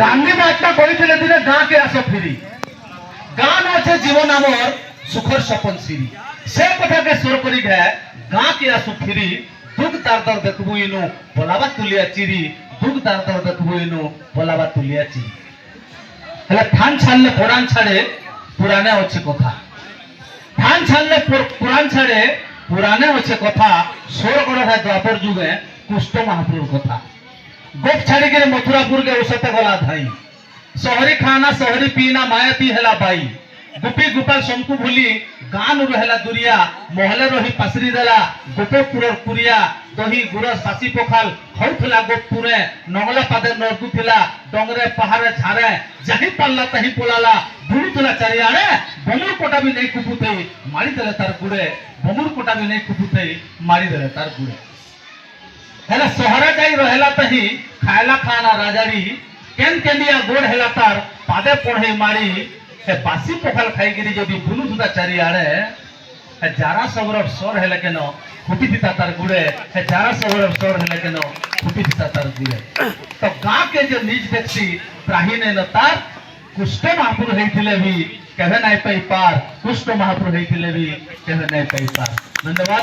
গান্ধী মহাত্মা কইଥିଲେ দিনে গাঁ কে আস ফিরি গান আছে জীবন আমার সুখর সপন সিরি সে কথাকে স্বর করি গে গাঁ কে আস ফিরি দুঃখ দারদার দেখবু ইনু বলাবা তুলিয়া চিরি দুঃখ দারদার দেখবু ইনু বলাবা তুলিয়া চিরি হেলে ধান ছাড়লে পুরাণ ছাড়ে পুরাণে আছে কথা ধান ছাড়লে পুরাণ ছাড়ে পুরাণে আছে কথা স্বর করা হয় দ্বাপর যুগে কুষ্ঠ মহাপুর কথা गोप छाड़ी के मथुरापुर के उसते गला धाई शहरी खाना शहरी पीना मायाती हेला बाई गुपी गोपाल शंकु भूली गान रहेला दुरिया महले रही पासरी देला गोपपुर पुरिया दही गुरस सासी पोखाल खौथला गोपपुरे नंगला पादे नरकुथिला डंगरे पहाड़े झारे जाहि पल्ला तही पोलाला बुलुतला चारियारे बमुर कोटा भी नहीं कुपुते मारी देले तार गुड़े बमुर कोटा भी नहीं कुपुते मारी देले तार गुड़े हेला सहरा जाई रहेला तही खायला खाना राजारी केन केंडिया गोड़ हेला तार पादे पढ़े मारी हे बासी पोखाल खाई गिरी जदी बुलु सुदा चारी आड़े हे जारा सबरब सर हेले केनो फुटी दिता तार गुड़े हे जारा सबरब सर हेले केनो फुटी दिता तार गुड़े तो गां के जो निज व्यक्ति प्राहीने न तार कुष्ठ महापुर हेथिले भी केहे नाइ पई पार कुष्ठ महापुर हेथिले भी केहे नाइ पई पार धन्यवाद।